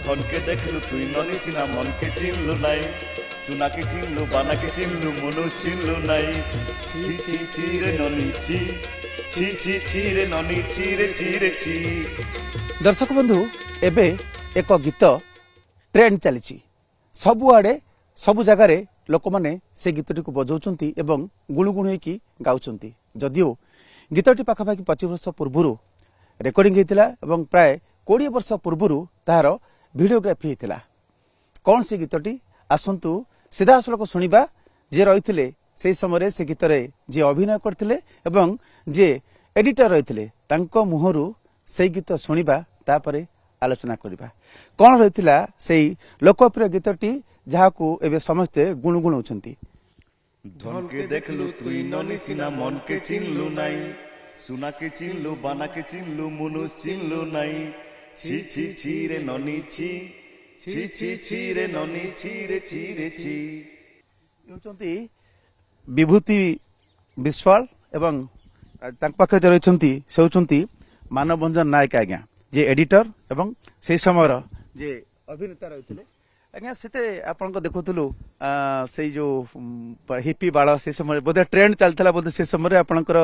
ধনকে দেখলু তুই ননি সিনা মনকে চিনলু নাই সুনাকে চিনলু বানাকে চিনলু মনুষ চিনলু নাই ছি ছি ছি রে ননি ছি ছি ছি ছি রে ননি ছি রে ছি রে ছি। दर्शक बंधु एबे एक गीत ट्रेंड चली सबुआड़े सबु जगार लोक मैंने से गीतटी को बजाउछंती एवं गुणुगुण होइकी गाउछंती जदिओ गीतटी पाखापाखि 25 वर्ष पूर्व रेकर्डिंग होता एवं प्राय 20 वर्ष पूर्व तार भिडियोग्राफी होता कौन से गीतटी आसतु सीधा सड़क शुणा जे रही से समय से गीत जे अभिनय करते एवं जे एडिटर रही मुहरु से गीत शुणा तापरे आलोचना करबा कौन रही से लोकप्रिय गीतटी जहाकू एबे समस्ते गुणगुण होछंती। धन के देखलु तुई ननी सिना मन के चिनलु नाई सुना के चिनलु बाना के चिनलु मनुष चिनलु नाई छी छी छी रे ननी छी छी छी छी रे ननी छी रे छी रे छी। होछंती विभूति विश्वाल एवं तांक पाखे जे रहिछंती से होछंती मानवरंजन नायक आज्ञा जे एडिटर एवं से समय जे अभिनेता रही आज्ञा से आपन देखुलु से जो हिपी बाल से समय बोधे ट्रेंड चलता बोधे से समय आपनकर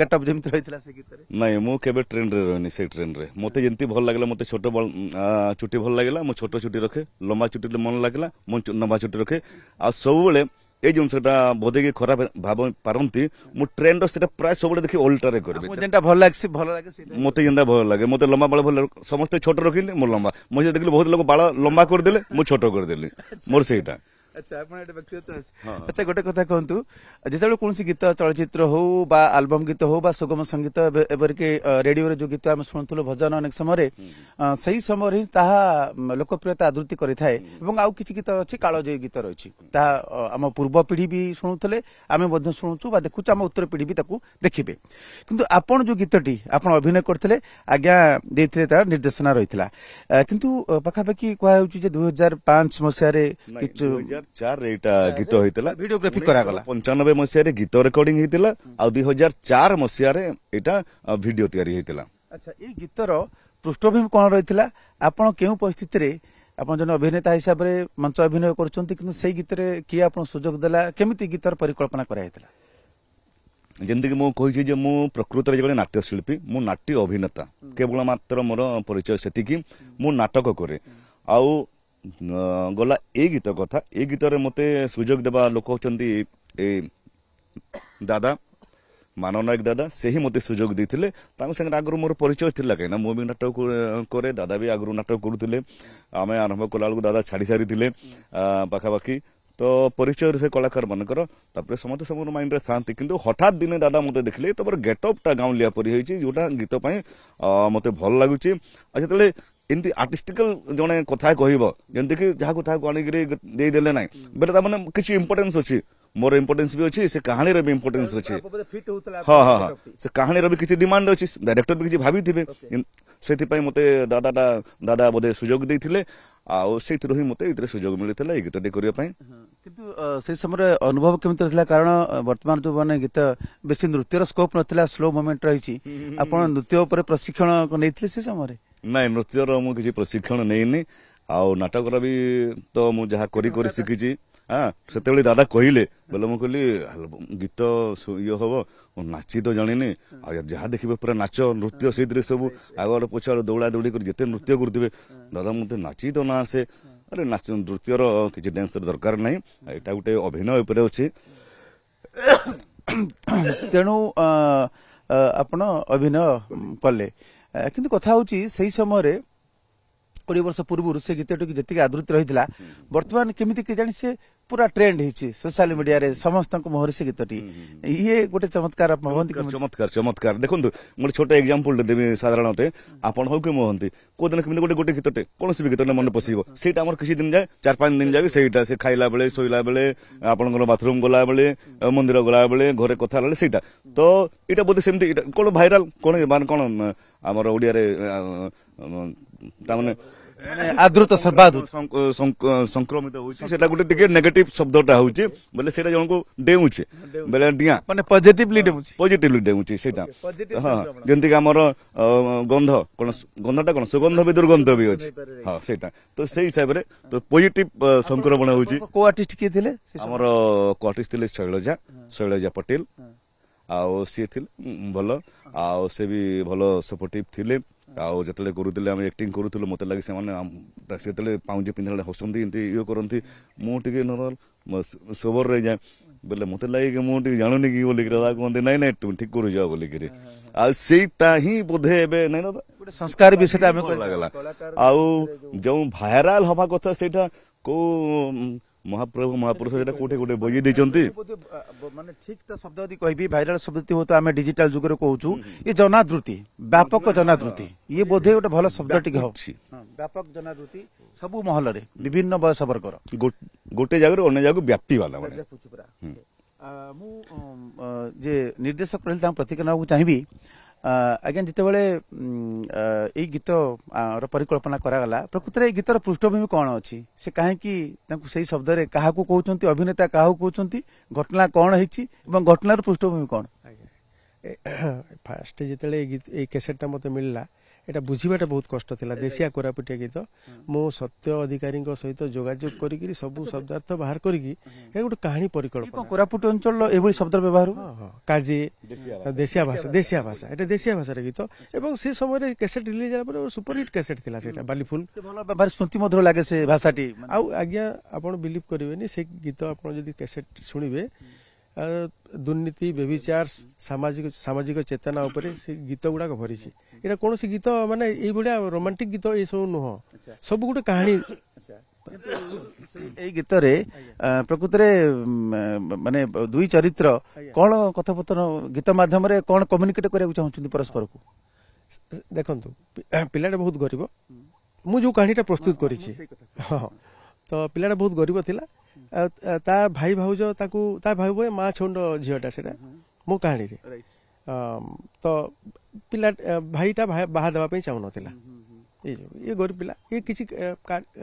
गेटअप जमित रही से गीत नहीं मु केबे ट्रेंड रे रहनी से ट्रेंड रे मते जंती भल लागला मते छोटो चुटी भल लागला मु छोटो चुटी रखे लंबा चुटी मन लागला मु लंबा चुटी रखे आ सब बेले ए जिनसटा बोधे के खराब भाव पारंती मु ट्रेंड सेटा प्राय सब देखि उल्टा रे करबे जेंटा भल लागे सेटा मते जेंटा भल लागे मते लंबा बाल भल समस्त छोट रखिले मु लंबा मु देखली बहुत लोग बाल लंबा कर देले मु छोट कर देली मोर सेटा। अच्छा आपण एटा व्यक्तिगत अच्छा गोटे कथा कहंतु जेतेबे कोनसी गीत चलचित्र हो बा एल्बम गीत हो बा सुगम संगीत एबर के रेडियो रे जो गीत हम सुनथुलो भजन अनेक समय सही समय रे ताहा लोकप्रियता आदृति करि थाए एवं आउ किछि गीत अछि कालो जे गीत रहिछि ताहा हम पूर्व पीढ़ी भी सुनुथले आमे मध्ये सुनुछु बा देखुछु हम उत्तर पीढ़ी भी ताकू देखिबे किंतु आपण जो गीतटी आपण अभिनय करथले आज्ञा देथिले तार निर्देशना रहितला किंतु पाखापाखि कहै होछि जे 2005 मसिया रे 2004 एटा गीत होइतला वीडियोग्राफी करा गला 95 मसिया रे गीत रिकॉर्डिंग होइतला आ 2004 मसिया रे एटा वीडियो तयारी होइतला। अच्छा ए गीतर पृष्ठभूमि कोन रहितला आपण केउ परिस्थिति रे आपण जन अभिनेता हिसाब रे मंच अभिनय करचंती किंतु सेही गीत रे की आपण सुजोग देला केमिति गीतर परिकल्पना करा हेतला जेंति कि मु कहि जे मु प्रकृति रे जने नाट्य शिल्पी मु नाट्य अभिनेता केवल मात्र मोर परिचय सेति कि मु नाटक करे आउ गला ए गीत कथा ए गीत रे मते सुजोग देबा लोक होचंती ए दादा मानव नायक दादा से ही मते सुजोग देथिले तांग संग आगरु मोर परिचय थिला कैना मु भी नाटक करे दादा भी आगरु नाटक करूथिले आमे आरंभ कला को दादा छाड़ी सारी थिले पाखापाखि तो परिचय रहे कलाकार मानकर तापर समस्त समर माइंड रे शांति किंतु हठात दिने दादा मते देखले तबर गेटअप टा गाउलिया परि होईची जोटा गीत पई मते भल लागुची आ जतले एंती आर्टिस्टिकल जने कथा कहइबो जेंति कि जहा कथा को आनी गिरे दे देले नै बेटा ता माने किछि इंपोर्टेंस अछि मोर इंपोर्टेंस भी अछि से कहानी रे भी इंपोर्टेंस अछि हां हां हां से कहानी रे भी किछि डिमांड अछि डायरेक्टर भी किछि भाबी थिबे सेति पई मते दादा बोधे सुजोग देथिले आ सेति रही मते इतरे सुजोग मिलितला ए गीतटे करिया पई किंतु से समय अनुभव केमिति रहला कारण वर्तमान जो माने गीत बेसी नृत्यर स्कोप नथिला स्लो मोमेंट रहिछि आपण नृत्य ऊपर प्रशिक्षण नैथिले से समय नहीं नृत्यर मु किछि प्रशिक्षण नैनी आ नाटक भी तो मु जहा करी करी सिखिछि हाँ से दादा कहले बोले मु कहली गीत ये हम नाची तो जानी जहाँ देखिए पूरा नाच नृत्य से सब आगड़ पछाड़ दौड़ा दौड़ी कर जिते नृत्य करुवे दादा मत नाची तो ना आसे अरे नाच नृत्यर किसी डांस दरकार नहीं यहाँ गोटे अभिनय उपर अच्छे तेणु आपण अभिनय कले किंतु कथा होची सही समय 20 वर्ष पूर्व से गीतटी जी आदृत रही बर्तमान केमिति के जानी से पूरा ट्रेंड होची सोशल मीडिया रे समस्त मोहर से गीतटी ये गोटे चमत्कार चमत्कार चमत्कार देखो मोटे छोटे एग्जांपल देवी साधारणते आपण हो कि मोहंती को दिन केमिति गोटे गीतटे कौन भी गीत मन पशिबो सेटा हमर किछि दिन जाए 4-5 दिन जाए सेटा से खाइला बेले सोइला बेले आपनकर बाथरूम गला बेले मंदिर गला बेले घरे कथा बेले सेटा तो इटा बोधे सेमति कोन भाइराल कोन मान कोन हमर ओडिया रे तामने ମାନେ ଆଦୃତ ସର୍ବାଦୃତ ସଂକ୍ରମିତ ହଉଛି ସେଟା ଗୋଟେ ଟିକେ ନେଗେଟିଭ ଶବ୍ଦଟା ହଉଛି ବୋଲେ ସେଇଟା ଜଣକୁ ଡେଉଁଛେ ବେଲେ ଡିଆଁ ମାନେ ପଜିଟିଭଲି ଡେଉଁଛି ପଜିଟିଭଲି ଡେଉଁଛି ସେଇଟା ହଁ ଯେମିତିକି ଆମର ଗନ୍ଧ କଣ ଗନ୍ଧଟା କଣ ସୁଗନ୍ଧ ବି ଦୁର୍ଗନ୍ଧ ବି ଅଛି ହଁ ସେଇଟା ତ ସେଇ ହିସାବରେ ତ ପଜିଟିଭ ସଂକ୍ରମଣ ହଉଛି। କୋଉ ଆର୍ଟିଷ୍ଟ କିଏ ଥିଲେ ଆମର ଆର୍ଟିଷ୍ଟ ଥିଲେ ଶୈଳଜା ପଟେଲ ଆଉ ସିଏ ଥିଲେ ଭଲ ଆଉ ସେ ବି ଭଲ ସପୋର୍ଟିଭ ଥିଲେ ଆଉ ଯେତେବେଳେ କରୁଥିଲେ ଆମେ ଆକ୍ଟିଂ କରୁଥିଲୁ ମତେ ଲାଗେ ସେମାନେ ସେତେବେଳେ ପାଉଁଜି ପିନ୍ଧିଲା ହସନ୍ତି ଏମିତି ଇଏ କରନ୍ତି ମୁଁ ଟିକେ ନର୍ମାଲ ସୋବର ରହିଯାଏ ବୋଲେ ମତେ ଲାଗେ କି ମୁଁ ଟିକେ ଜାଣୁନି କି ବୋଲିକିରି ଦାଦା କୁହନ୍ତି ନାଇଁ ନାଇଁ ତୁ ଠିକ କରୁଛ ବୋଲିକିରି ଆଉ ସେଇଟା ହିଁ ବୋଧେ ଏବେ ନାଇଁ ଦାଦା ଗୋଟେ ସଂସ୍କାର ବି ସେଟା ଆମେ ଲାଗଲା ଆଉ ଯୋଉ ଭାଇରାଲ ହବା କଥା ସେଇଟା କୋଉ ମହାପ୍ରଭୁ ମହାପୁରୁଷ ସେଟା କୋଉଠି ଗୋଟେ ବହି ଦେଇଛନ୍ତି ମାନେ ଠିକ ତା ଶବ୍ଦ ଯଦି କହିବି ଭାଇରାଲ ଶବ୍ଦ ତ ଆମେ ଡିଜିଟାଲ ଯୁଗରେ କହୁଛୁ ଏ ଜନାଦୃତି ବ୍ୟାପକ ଜନାଦୃତି ଇଏ ବୋଧେ ଗୋଟେ ଭଲ ଶବ୍ଦ ଟିକେ ହଉଛି ବ୍ୟାପକ ଜନାଦୃତି ସବୁ ମହଲରେ ବିଭିନ୍ନ ବୟସ ବର୍ଗର ଗୋଟେ ଜାଗାରୁ ଅନ୍ୟ ଜାଗାକୁ ବ୍ୟାପିବାଲା ମାନେ ମୁଁ ଯେ ନିର୍ଦ୍ଦେଶକ ରହିଲେ ତାଙ୍କ ପ୍ରତିକ୍ରିୟା ନେବାକୁ ଚାହିଁବି ଆଜ୍ଞା ଯେତେବେଳେ ଏଇ ଗୀତ ପରିକଳ୍ପନା କରାଗଲା ପ୍ରକୃତରେ ଏଇ ଗୀତର ପୃଷ୍ଠଭୂମି କଣ ଅଛି ସେ କାହିଁକି ତାଙ୍କୁ ସେଇ ଶବ୍ଦରେ କାହାକୁ କହୁଛନ୍ତି ଅଭିନେତା କାହାକୁ କହୁଛନ୍ତି ଘଟଣା କଣ ହେଇଛି ଏବଂ ଘଟଣାର ପୃଷ୍ଠଭୂମି କଣ ଫାଷ୍ଟ ଯେତେବେଳେ ଏଇ କ୍ୟାସେଟଟା ମୋତେ ମିଳିଲା এটা বুঝিবাটা ବହୁତ କଷ୍ଟ ଥିଲା ଦେଶିଆ କୋରାପୁଟିଆ ଗୀତ ମୁଁ ସତ୍ୟ ଅଧିକାରୀଙ୍କ ସହିତ ଯୋଗାଯୋଗ କରିକି ସବୁ ଶବ୍ଦାର୍ଥ ବାହାର କରିକି ଏ ଗୋଟେ କାହାଣୀ ପରିକଳ୍ପନା କୋରାପୁଟ ଅଞ୍ଚଳ ଏଭଳି ଶବ୍ଦର ବ୍ୟବହାର କାଜେ ଦେଶିଆ ଭାଷା এটা ଦେଶିଆ ଭାଷାର ଗୀତ ଏବଂ ସେ ସମୟରେ କ୍ୟାସେଟ ରିଲିଜ ହେଲା ପରେ ସୁପରହିଟ୍ କ୍ୟାସେଟ ଥିଲା ସେଟା ବାଲିଫୁଲ ଭଲ ସ୍ମୃତି ମଧୁର ଲାଗେ ସେ ଭାଷାଟି ଆଉ ଆଜ୍ଞା ଆପଣ ବିଲିଭ କରିବେନି ସେ ଗୀତ ଆପଣ ଯଦି କ୍ୟାସେଟ ଶୁଣିବେ ଦୁର୍ନୀତି ବ୍ୟଭିଚାର ସାମାଜିକ ଚେତନା ଉପରେ ସେ ଗୀତ ଗୁଡାକ ଭରିଛି ଏଇଟା କୌଣସି ଗୀତ ମାନେ ଏଇଭଳିଆ ରୋମାଣ୍ଟିକ ଗୀତ ଏସବୁ ନୁହଁ ସବୁ ଗୋଟେ କାହାଣୀ ଏଇ ଗୀତରେ ପ୍ରକୃତରେ ମାନେ ଦୁଇ ଚରିତ୍ର କଣ କଥାପତନ ଗୀତ ମାଧ୍ୟମରେ କଣ କମ୍ୟୁନିକେଟ କରିବାକୁ ଚାହୁଁଛନ୍ତି ପରସ୍ପରକୁ ଦେଖନ୍ତୁ ପିଲାଟା ବହୁତ ଗରିବ ମୁଁ ଯୋଉ କାହାଣୀଟା ପ୍ରସ୍ତୁତ କରିଛି ହଁ ତ ପିଲାଟା ବହୁତ ଗରିବ ଥିଲା ତା ଭାଇ ଭାଉଜ ତାକୁ ତା ଭାଇ ଭାଇ ମା ଛଣ୍ଡ ଝିଅଟା ସେଟା ମୋ କାହାଣୀରେ ତ ପିଲା ଭାଇଟା ବାହା ଦେବା ପାଇଁ ଚାହୁଁନଥିଲା ये गरीब पिला ये किसी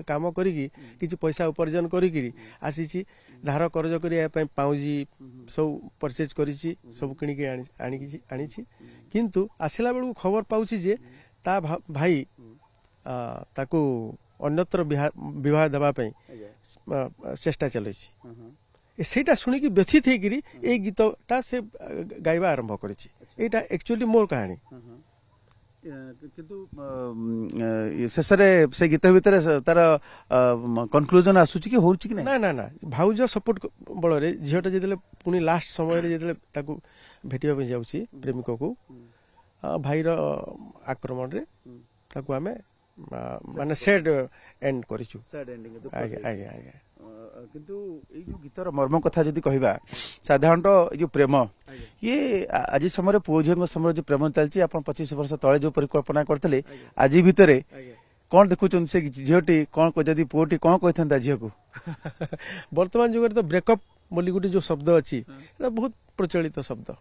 काम करी किसी पैसा उपार्जन करी आसी धार कर्ज कर पाउजी सब परचेज करी सब किणिकी आनी किंतु आसला बेलू खबर पाउची जे ता भाई ताकू अन्यत्र विवाह देवा चेष्टा चलई सेटा शुणिकी व्यथित होकर ये गीतटा से गाइबा आरंभ करिछि एटा एक्चुअली मोर कहानी किंतु शेषरे से गीत भितर तार कन्क्लूजन आसुची कि होउची कि ना ना ना भाउज सपोर्ट बल रे झियोटा जेतले पुनी लास्ट समय रे जेतले ताकू भेटिबा पे जाउची प्रेमिक को भाई रो आक्रमण रे ताकू हमें माने सैड एंड करिछु सैड एंडिंग आगे आगे आगे किंतु ए जो गीतर मर्म कथा जदि कहबा साधारणतः जो प्रेम ये आज समय पुओ झील समय जो प्रेम चलती आप 25 वर्ष तले जो परिकल्पना करते आज भितर कौन देखुं से झीटी कौन जदि पुओटी कौन कही झील को वर्तमान जुग तो ब्रेकअप बोली गोटे जो शब्द अच्छी बहुत प्रचलित शब्द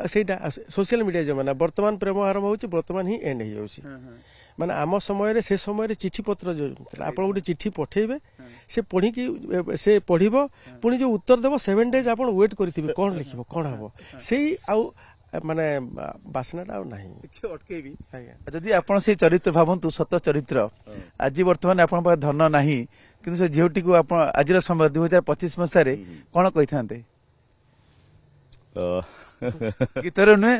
सेटा सोशल मीडिया जो माना वर्तमान प्रेम आरंभ हो वर्तमान ही एंड हो माने आम समय से समय चिठी पत्र जो आप गोटे चिठी पठेबे से पढ़ी से पढ़िबो पुणी जो उत्तर देव 7 डेज आप वेट करिथिबे कौन लिखिबो कौन हबो सेही आउ माने बासनाटा आ नाही अटकेबी जदि आपण से चरित्र भावंतु सत चरित्र आज वर्तमान आपण पर धन नाही किंतु से झीटी को आपण आज समय 2025 मसीह रे कौन कहि थांते गीतर नुहे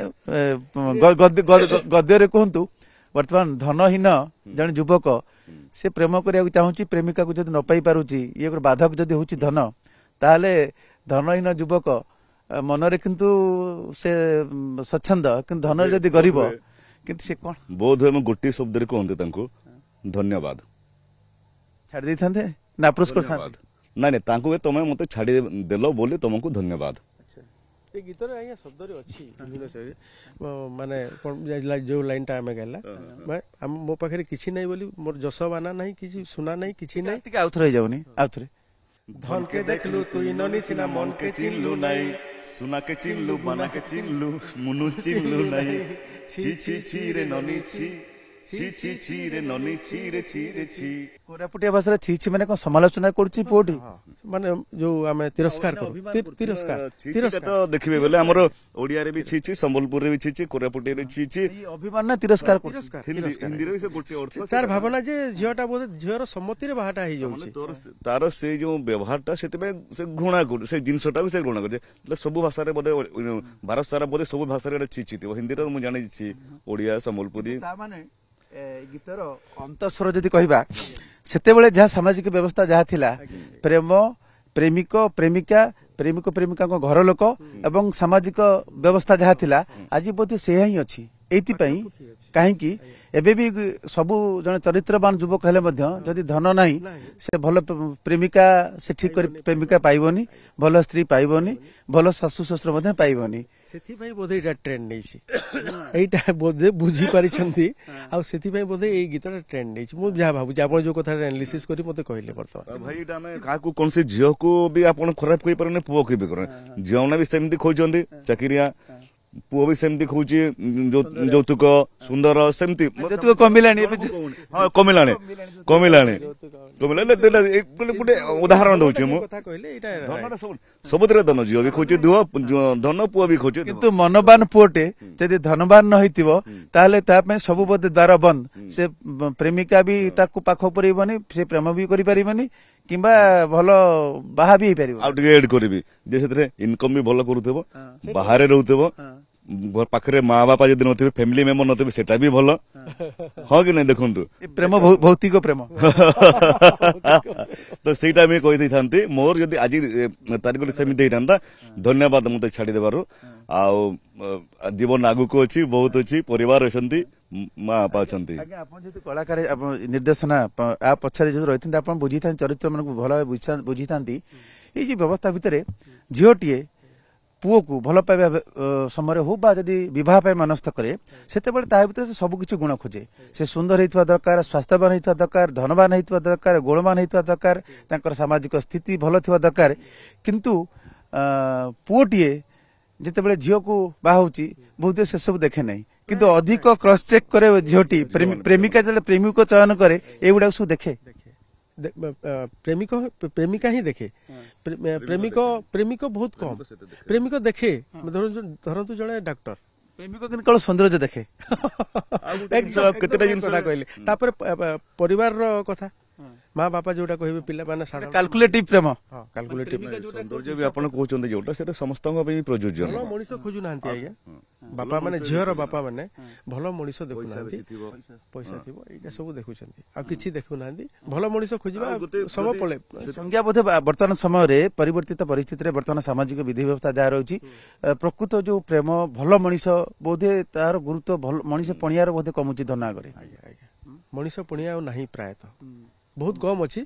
गद्य कहतु वर्तमान धनहीन जन युवक से प्रेम करने चाहूँगी प्रेमिका को जब न पाई पारुची ये बाधक जदि हूँ धन ताले धनहीन युवक मनरे किंतु से स्वच्छंद किंतु धन जदि गरीब किंतु से कौन बोध हुए गोटे शब्द कहते धन्यवाद छाड़ दे था ना अप्रोच कर नहीं तुम मत छाड़ी देल बोली तुमको धन्यवाद ये गीत रे आया शब्द रे अछि विभिन्न शैली माने जो लाइन टा हमें गला मैं मो पाखरे किछि नै बोली मोर जसबाना नहीं किछि सुना नहीं किछि नहीं टिके आउथरे जाउनी आउथरे धन के देखलु तू इननी सिना मन के चिल्लू नहीं सुना के चिल्लू बना के चिल्लू मुनु चिल्लू नहीं छी छी छी रे ननी छी ছি ছি ছি রে ନନି ছি ରେ ଛି ରେ ଛି। କୋରାପୁଟିଆ ଭାଷାରେ ଛି ଛି ମାନେ କଣ ସମାଲୋଚନା କରୁଛି ପୁଅଟି? ମାନେ ଯୋଉ ଆମେ ତିରସ୍କାର କରୁ ତିରସ୍କାର ଛିଛିଟା ତ ଦେଖିବେ ବୋଲେ ଆମର ଓଡିଆରେ ବି ଛିଛି, ସମ୍ବଲପୁରରେ ବି ଛିଛି, କୋରାପୁଟିଆରେ ଛିଛି, ଏଇ ଅଭିମାନ ନା ତିରସ୍କାର କରୁଛି? ହିନ୍ଦୀରେ ବି ସେ ଗୋଟେ ଅର୍ଥ। ତାର ଭାବନା ଯେ ଝିଅଟା ବୋଧେ ଝିଅର ସମ୍ମତିରେ ବାହାଟା ହେଇଯାଉଛି। ତାର ସେ ଯୋଉ ବ୍ୟବହାରଟା ସେଥିପାଇଁ ସେ ଘୃଣା କରୁ, ସେ ଜିନିଷଟା ବି ସେ ଘୃଣା କରୁଛି। ସବୁ ଭାଷାରେ ବୋଧେ ଭାରତ ସାରା ବୋଧେ ସବୁ ଭାଷାରେ ଗୋଟେ ଛିଛି ଥିବ। ହିନ୍ଦୀରେ ମୁଁ ଜାଣିଛି, ଓଡିଆ, ସମ୍ବଲପୁରୀ। ତାମାନେ ଗୀତର ଅନ୍ତଃସ୍ୱର ଯଦି କହିବା, ସେତେବେଳେ ଯାହା ସାମାଜିକ ବ୍ୟବସ୍ଥା ଯାହା ଥିଲା, ପ୍ରେମ, ପ୍ରେମିକ ପ୍ରେମିକା, ପ୍ରେମିକ ପ୍ରେମିକାଙ୍କ ଘର ଲୋକ ଏବଂ ସାମାଜିକ ବ୍ୟବସ୍ଥା ଯାହା ଥିଲା, ଆଜି ବୋଧେ ସେୟା ହିଁ ଅଛି। ଏଇଥିପାଇଁ କାହିଁକି ଏବେ ବି ସବୁ ଜଣେ ଚରିତ୍ରବାନ ଯୁବକ ହେଲେ ମଧ୍ୟ ଯଦି ଧନ ନାହିଁ, ସେ ଭଲ ପ୍ରେମିକା ସେ ଠିକ କରି ପ୍ରେମିକା ପାଇବନି, ଭଲ ସ୍ତ୍ରୀ ପାଇବନି, ଭଲ ଶାଶୁ ଶ୍ୱଶୁର ମଧ୍ୟ ପାଇବନି। ସେଥିପାଇଁ ବୋଧେ ଏଇଟା ଟ୍ରେଣ୍ଡ ନେଇଛି, ଏଇଟା ବୋଧେ ବୁଝି ପାରିଛନ୍ତି, ଆଉ ସେଥିପାଇଁ ବୋଧେ ଏଇ ଗୀତଟା ଟ୍ରେଣ୍ଡ ନେଇଛି। ମୁଁ ଯାହା ଭାବୁଛି, ଆପଣ ଯୋଉ କଥା ଆନାଲିସିସ୍ କରି ମତେ କହିଲେ ବର୍ତ୍ତମାନ। ଭାଇ ଏଇଟା ଆମେ କାହାକୁ କୌଣସି ଝିଅକୁ ବି ଆପଣ ଖରାପ କହିପାରନି, ପୁଅକୁ ବି କରନି। ଝିଅମାନେ ବି ସେମିତି ଖୋଜନ୍ତି ଚାକିରିଆ, ପୁଅ ବି ସେମିତି ଖୋଜୁଛି ଯୌତୁକ, ସୁନ୍ଦର, ସେମିତି ଯୌତୁକ କମିଲାଣି ଏବେ। ହଁ କମିଲାଣି କମିଲାଣି କମିଲାଣି। ଗୋଟେ ଉଦାହରଣ ଦଉଛି ମୁଁ, କଥା କହିଲେ ଏଇଟା ସବୁଥିରେ ଧନ, ଝିଅ ବି ଖୋଜୁଛି ଧନ, ପୁଅ ବି ଖୋଜୁଛି। କିନ୍ତୁ ମନବାନ ପୁଅଟେ ଯଦି ଧନବାନ ନ ହେଇଥିବ, ତାହେଲେ ତା ପାଇଁ ସବୁ ବୋଧେ ଦ୍ୱାର ବନ୍ଦ। ସେ ପ୍ରେମିକା ବି ତାକୁ ପାଖ ପରିବନି, ସେ ପ୍ରେମ ବି କରିପାରିବନି, କିମ୍ବା ଭଲ ବାହା ବି ହେଇପାରିବ। ଆଉ ଟିକେ ଏଡ୍ କରିବି ଯେ ସେଥିରେ ଇନକମ୍ ବି ଭଲ କରୁଥିବ, ବାହାରେ ରହୁଥିବ, ପାଖରେ ମା ବାପା ଯଦି ନଥିବେ, ଫ୍ୟାମିଲି ମେମ୍ବର ନଥିବେ, ସେଟା ବି ଭଲ। ହଁ କି ନାଇଁ? ଦେଖନ୍ତୁ, ପ୍ରେମ ଭୌତିକ ପ୍ରେମ। ତ ସେଇଟା ଆମେ କହିଦେଇଥାନ୍ତି। ମୋର ଯଦି ଆଜି ତାରିଖରେ ସେମିତି ହେଇଥାନ୍ତା, ଧନ୍ୟବାଦ ମତେ ଛାଡିଦେବାରୁ। ଆଉ ଜୀବନ ଆଗକୁ ଅଛି, ବହୁତ ଅଛି, ପରିବାର ଅଛନ୍ତି, ମା ବାପା ଅଛନ୍ତି। ଆଜ୍ଞା, ଆପଣ ଯେହେତୁ କଳାକାର, ଆପଣ ନିର୍ଦ୍ଦେଶନା ଆ ପଛରେ ଯଦି ରହିଥାନ୍ତି, ଆପଣ ବୁଝିଥାନ୍ତି, ଚରିତ୍ର ମାନଙ୍କୁ ଭଲ ଭାବେ ବୁଝିଥାନ୍ତି। ଏଇ ଯୋଉ ବ୍ୟବସ୍ଥା ଭିତରେ ଝିଅଟିଏ ପୁଅକୁ ଭଲ ପାଇବା ସମୟରେ ହଉ ବା ଯଦି ବିବାହ ପାଇଁ ମନସ୍ଥ କରେ, ସେତେବେଳେ ତା ଭିତରେ ସେ ସବୁ କିଛି ଗୁଣ ଖୋଜେ। ସେ ସୁନ୍ଦର ହେଇଥିବା ଦରକାର, ସ୍ୱାସ୍ଥ୍ୟବାନ ହେଇଥିବା ଦରକାର, ଧନବାନ ହେଇଥିବା ଦରକାର, ଗୁଣବାନ ହେଇଥିବା ଦରକାର, ତାଙ୍କର ସାମାଜିକ ସ୍ଥିତି ଭଲ ଥିବା ଦରକାର। କିନ୍ତୁ ପୁଅଟିଏ ଯେତେବେଳେ ଝିଅକୁ ବାହା ହଉଛି, ବହୁତ ସେସବୁ ଦେଖେ ନାହିଁ, କିନ୍ତୁ ଅଧିକ କ୍ରସ୍ ଚେକ୍ କରେ ଝିଅଟି। ପ୍ରେମିକା ଯେତେବେଳେ ପ୍ରେମିକ ଚୟନ କରେ, ଏଗୁଡାକ ସବୁ ଦେଖେ। ପ୍ରେମିକ ପ୍ରେମିକା ହିଁ ଦେଖେ, ପ୍ରେମିକ ବହୁତ କମ ପ୍ରେମିକ ଦେଖେ। ଧରନ୍ତୁ ଜଣେ ଡାକ୍ତର, ପ୍ରେମିକ କିନ୍ତୁ କେବଳ ସୌନ୍ଦର୍ଯ୍ୟ ଦେଖେ। କେତେଟା ଜିନିଷ କହିଲେ, ତାପରେ ପରିବାରର କଥା, ମା ବାପା ଯୋଉଟା କହିବେ, ପିଲାମାନେ କାଲକୁଲେଟିଭ ପ୍ରେମ। ସୌନ୍ଦର୍ଯ୍ୟ ବି ଆପଣ କହୁଛନ୍ତି ଯୋଉଟା, ସେଟା ସମସ୍ତଙ୍କ ପାଇଁ ପ୍ରଯୁଜ୍ୟ। ଭଲ ମଣିଷ ଖୋଜୁନାହାନ୍ତି ଆଜ୍ଞା, ବାପା ମାନେ, ଝିଅର ବାପା ମାନେ ଭଲ ମଣିଷ ଦେଖୁନାହାନ୍ତି, ପଇସା ଥିବ ଏଇଟା ସବୁ ଦେଖୁଛନ୍ତି, ଆଉ କିଛି ଦେଖୁନାହାନ୍ତି। ଭଲ ମଣିଷ ଖୋଜିବା ସମୟ ପଳେ। ସଂଜ୍ଞା ବୋଧେ ବର୍ତ୍ତମାନ ସମୟରେ ପରିବର୍ତ୍ତିତ ପରିସ୍ଥିତିରେ, ବର୍ତ୍ତମାନ ସାମାଜିକ ବିଧି ବ୍ୟବସ୍ଥା ଯାହା ରହିଛି, ପ୍ରକୃତ ଯୋଉ ପ୍ରେମ, ଭଲ ମଣିଷ ବୋଧେ ତାର ଗୁରୁତ୍ୱ, ଭଲ ମଣିଷ ପଣିଆର ବୋଧେ କମୁଛି ଧନ ଆଗରେ। ମଣିଷ ପଣିଆ ଆଉ ନାହିଁ, ପ୍ରାୟତଃ ବହୁତ କମ ଅଛି,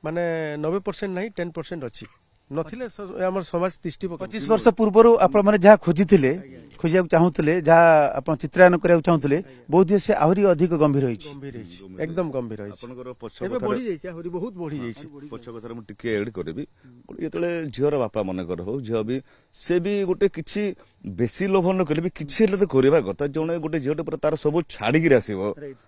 ମାନେ 90% ନାହିଁ, 10% ଅଛି। ନଥିଲେ ଆମର ସମାଜ ତିଷ୍ଠି ପକାଏ। 25 ବର୍ଷ ପୂର୍ବରୁ ଆପଣ ମାନେ ଯାହା ଖୋଜିଥିଲେ, ଖୋଜିବାକୁ ଚାହୁଁଥିଲେ, ଯାହା ଆପଣ ଚିତ୍ରାୟନ କରିବାକୁ ଚାହୁଁଥିଲେ, ବୋଧ ସେ ଆହୁରି ଅଧିକ ଗମ୍ଭୀର ହେଇଛି, ଏକଦମ ଗମ୍ଭୀର ହେଇଛି। ଏବେ ବଢି ଯାଇଛି, ଆହୁରି ବହୁତ ବଢି ଯାଇଛି। ପଛ କଥାରେ ମୁଁ ଟିକେ ଏଡ୍ କରିବି, ଯେତେବେଳେ ଝିଅର ବାପା ମନେକର ହଉ, ଝିଅ ବି ସେ ବି ଗୋଟେ କିଛି ବେଶୀ ଲୋଭ ନ କଲେ ବି କିଛି ହେଲେ ତ କରିବା କଥା। ଜଣେ ଗୋଟେ ଝିଅଟେ ପୁରା ତାର ସବୁ ଛାଡିକିରି ଆସିବ,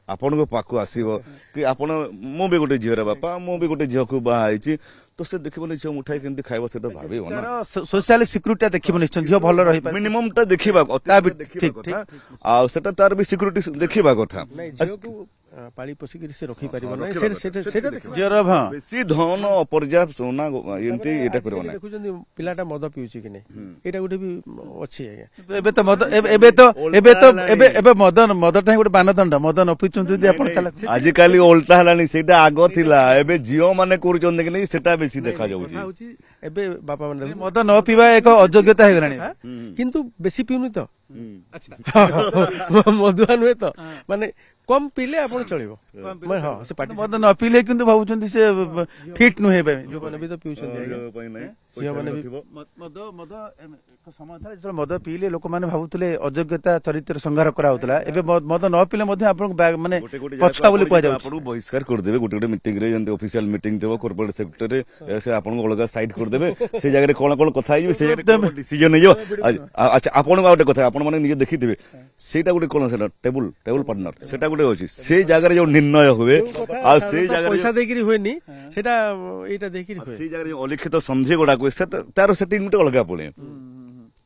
ଆପଣଙ୍କ ପାଖକୁ ଆସିବ କି ଆପଣ, ମୁଁ ବି ଗୋଟେ ଝିଅର ବାପା, ମୁଁ ବି ଗୋଟେ ଝିଅକୁ ବାହା ହେଇଛି, ତ ସେ ଦେଖିବନି ଝିଅ ମୁଠାଇ କେମିତି ଖାଇବ, ସେଟା ଭାବିବ ନା। ସୋସିଆଲ ସିକ୍ୟୁରିଟି ଦେଖିବ ନିଶ୍ଚୟ, ଝିଅ ଭଲ ରହିବ, ମିନିମମ୍ ଟା ଦେଖିବା କଥା, ଆଉ ସେଟା ତାର ବି ସିକ୍ୟୁରିଟି ଦେଖିବା କଥା। ଝିଅକୁ ପାଳି ପୋଷିକିରି ସେ ରଖିପାରିବ ନାହିଁ, ଝିଅର ବେଶୀ ଧନ, ଅପର୍ଯ୍ୟାପ୍ତ ସୁନା, ଏମିତି ଏଇଟା କରିବ ନାହିଁ। ଦେଖୁଛନ୍ତି ପିଲାଟା ମଦ ପିଉଛି କି ନାହିଁ, ଏଇଟା ଗୋଟେ ବି ଅଛି ଆଜ୍ଞା। ଏବେ ତ ମଦ, ଏବେ ମଦଟା ହିଁ ଗୋଟେ ମାନଦଣ୍ଡ। ମଦ ନ ପିଉଛନ୍ତି ଯଦି ଆପଣ, ଆଜିକାଲି ଓଲଟା ହେଲାଣି, ସେଇଟା ଆଗ ଥିଲା, ଏବେ ଝିଅ ମାନେ କରୁଛନ୍ତି କି ନାହିଁ ସେଟା ବେଶୀ ଦେଖାଯାଉଛି। ଏବେ ବାପା ମାନେ ମଦ ନ ପିଇବା ଏକ ଅଯୋଗ୍ୟତା ହେଇଗଲାଣି, କିନ୍ତୁ ବେଶୀ ପିଉନି ତ, ମଦୁଆ ନୁହେଁ ତ, ମାନେ କମ ପିଇଲେ ଆପଣ ଚଳିବ। ହଁ, ସେ ପାଟି ମଦ ନ ପିଇଲେ କିନ୍ତୁ ଭାବୁଛନ୍ତି ସେ ଫିଟ୍ ନୁହେଁ। ଯୋଉମାନେ ବି ତ ପିଉଛନ୍ତି ଝିଅମାନେ ବି ଏକ ସମୟ ଥିଲା ଯେତେବେଳେ ମଦ ପିଇଲେ ଲୋକମାନେ ଭାବୁଥିଲେ ଅଯୋଗ୍ୟତା, ଚରିତ୍ର ସଂହାର କରାହଉଥିଲା। ଏବେ ମଦ ନ ପିଇଲେ ମଧ୍ୟ ଆପଣଙ୍କୁ ମାନେ ପଛୁଆ ବୋଲି କୁହାଯାଉଛି। ଆପଣଙ୍କୁ ବହିଷ୍କାର କରିଦେବେ, ଗୋଟେ ଗୋଟେ ମିଟିଂ ରେ, ଯେମିତି ଅଫିସିଆଲ ମିଟିଂ ଥିବ କର୍ପୋରେଟ ସେକ୍ଟରରେ, ସେ ଆପଣଙ୍କୁ ଅଲଗା ସାଇଡ କରିଦେବେ, ସେ ଜାଗାରେ କଣ କଣ କଥା ହେଇଯିବେ, ସେ ଜାଗାରେ ଡିସିଜନ ହେଇଯିବ। ଆଚ୍ଛା, ଆପଣଙ୍କୁ ଆଉ ଗୋଟେ କଥା, ଆପଣ ମାନେ ନିଜେ ଦେଖିଥିବେ, ସେଇଟା ଗୋଟେ କଣ, ସେଟା ଟେବୁଲ ପାର୍ଟନର, ସେଟା ଗୋଟେ ଅଛି ସେ ଜାଗାରେ ଯୋଉ ନିର୍ଣ୍ଣୟ ହୁଏ ଆଉ ସେଇ ଜାଗାରେ ପଇସା ଦେଇକିରି ହୁଏନି ସେଟା ଏଇଟା ଦେଇକିରି ହୁଏ ସେଇ ଜାଗାରେ ଯୋଉ ଅଲିଖିତ ସନ୍ଧି ଗୁଡାକ ହୁଏ ତାର ସେଟିଂ ଗୋଟେ ଅଲଗା ପଡେ।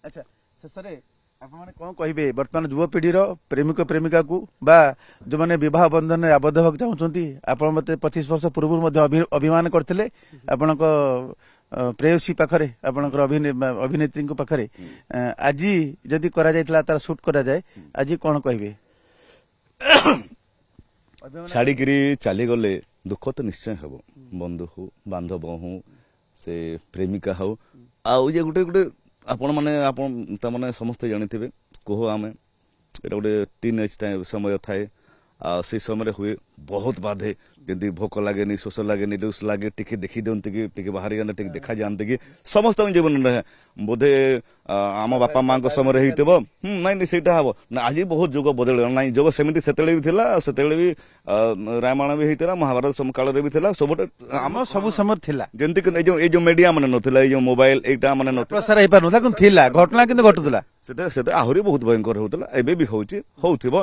ଆଚ୍ଛା ଶେଷରେ ଆପଣମାନେ କଣ କହିବେ ବର୍ତ୍ତମାନ ଯୁବପିଢିର ପ୍ରେମିକ ପ୍ରେମିକାକୁ ବା ଯୋଉମାନେ ବିବାହ ବନ୍ଧନରେ ଆବଦ୍ଧ ହେବାକୁ ଚାହୁଁଛନ୍ତି ଆପଣ ମତେ 25 ବର୍ଷ ପୂର୍ବରୁ ମଧ୍ୟ ଅଭିମାନ କରିଥିଲେ ଆପଣଙ୍କ ପ୍ରେୟସୀ ପାଖରେ ଆପଣଙ୍କର ଅଭିନେତ୍ରୀଙ୍କ ପାଖରେ ଆଜି ଯଦି କରାଯାଇଥିଲା ତାର ସୁଟ୍ କରାଯାଏ ଆଜି କଣ କହିବେ? ଛାଡିକିରି ଚାଲିଗଲେ ଦୁଃଖ ତ ନିଶ୍ଚୟ ହେବ ବନ୍ଧୁ ହଉ ବାନ୍ଧବ ହଉ ସେ ପ୍ରେମିକା ହଉ ଆଉ ଯେ ଗୋଟେ ଗୋଟେ ଆପଣ ତାମାନେ ସମସ୍ତେ ଜାଣିଥିବେ କୁହ ଆମେ ଏଇଟା ଗୋଟେ ଟିନ୍ ଏଜ୍ ସମୟ ଥାଏ ଆଉ ସେଇ ସମୟରେ ହୁଏ ବହୁତ ବାଧେ ଯେମିତି ଭୋକ ଲାଗେନି ଶୋଷ ଲାଗେନି ଲୁସ୍ ଲାଗେ ଟିକେ ଦେଖି ଦିଅନ୍ତି କି ଟିକେ ବାହାରି ଗଲେ ଟିକେ ଦେଖାଯାଆନ୍ତି କି ସମସ୍ତଙ୍କ ଜୀବନରେ ବୋଧେ ଆମ ବାପା ମାଙ୍କ ସମୟରେ ହେଇଥିବ ନାଇଁ ସେଇଟା ହବ ନା ଆଜି ବହୁତ ଯୁଗ ବଦଳିଗଲା ନାଇଁ ଯୁଗ ସେମିତି ସେତେବେଳେ ବି ଥିଲା ସେତେବେଳେ ବି ରାମାୟଣ ବି ହେଇଥିଲା ମହାଭାରତ କାଳରେ ବି ଥିଲା ସବୁଠେ ଆମ ସବୁ ସମୟ ଥିଲା ଯେମିତି ଏଇ ଯୋଉ ମିଡିଆ ମାନେ ନଥିଲା ଏଇ ଯୋଉ ମୋବାଇଲ ଏଇଟା ମାନେ ପ୍ରସାର ହେଇପାରୁନଥିଲା କିନ୍ତୁ ଥିଲା ଘଟଣା କିନ୍ତୁ ଘଟୁଥିଲା ସେଟା ଆହୁରି ବହୁତ ଭୟଙ୍କର ହଉଥିଲା ଏବେ ବି ହଉଥିବ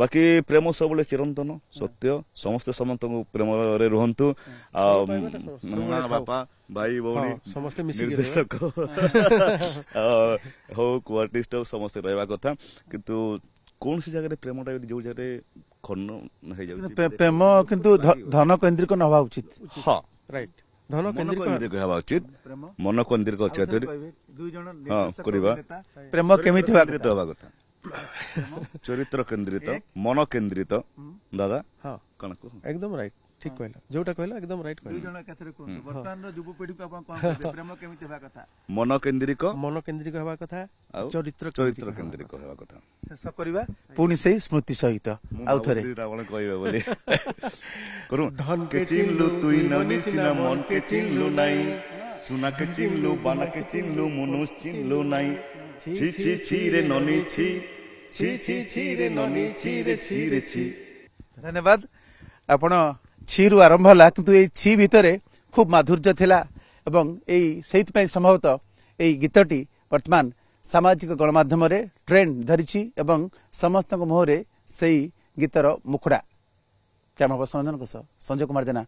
ବାକି ପ୍ରେମ ସବୁବେଳେ ଚିରନ୍ତନ ସତ୍ୟ ସମସ୍ତେ ସମସ୍ତଙ୍କୁ ପ୍ରେମରେ ରୁହନ୍ତୁ ଆଉ ମା ବାପା ଭାଇ ଭଉଣୀ ସମସ୍ତେ ନିର୍ଦ୍ଦେଶକ ହଉ କୋଆର୍ଟିଷ୍ଟ ହଉ ସମସ୍ତେ ରହିବା କଥା କିନ୍ତୁ କୌଣସି ଜାଗାରେ ପ୍ରେମଟା ଯୋଉ ଜାଗାରେ ଖନ୍ନ ହେଇଯାଉଛି ପ୍ରେମ କିନ୍ତୁ ଧନ କୈନ୍ଦ୍ରିକ ନ ହବା ଉଚିତ। ହଁ ରାଇଟ୍ ଧନ କେନ୍ଦ୍ରିକ ହେବା ଉଚିତ ମନ କୈନ୍ଦ୍ରିକ କରିବା ପ୍ରେମ କେମିତି ହେବା କଥା ଚରିତ୍ର କେନ୍ଦ୍ରିତ ମନ କେନ୍ଦ୍ରିତ ଦାଦା ହଁ କଣ କୁହ ଏକଦମ ରାଇଟ୍ ଠିକ କହିଲ ଯୋଉଟା କହିଲ ଏକଦମ ରାଇଟ୍ କହିଲ ବର୍ତ୍ତମାନର ଯୁବପିଢିକୁ ଆପଣ କଣ କହିବେ ପ୍ରେମ କେମିତି ହେବା କଥା? ମନ କେନ୍ଦ୍ରିକ ହେବା କଥା ଆଉ ଚରିତ୍ର କେନ୍ଦ୍ରିକ ହେବା କଥା। ଶେଷ କରିବା ପୁଣି ସେଇ ସ୍ମୃତି ସହିତ ଆଉ ଥରେ ରାବଣ କହିବେ ବୋଲି କରୁ ଧନ କେ ଚିନଲୁ ତୁଇ ନନି ସିନା ମନ କେ ଚିନଲୁ ନାଇ ସୁନା କେ ଚିନଲୁ ବାନା କେ ଚିନଲୁ ମନୁଷ ଚିନଲୁ ନାଇ ছি ছি ছি রে ননি ছি ছি ছি ছি রে ননি ছি রে ছি রে ছি। ଧନ୍ୟବାଦ ଆପଣ ଛିରୁ ଆରମ୍ଭ ହେଲା କିନ୍ତୁ ଏଇ ଛି ଭିତରେ ଖୁବ ମାଧୁର୍ଯ୍ୟ ଥିଲା ଏବଂ ଏଇ ସେଇଥିପାଇଁ ସମ୍ଭବତଃ ଏଇ ଗୀତଟି ବର୍ତ୍ତମାନ ସାମାଜିକ ଗଣମାଧ୍ୟମରେ ଟ୍ରେଣ୍ଡ ଧରିଛି ଏବଂ ସମସ୍ତଙ୍କ ମୁହଁରେ ସେଇ ଗୀତର ମୁଖଡ଼ା। Camera person Sanjay Kumar Jena.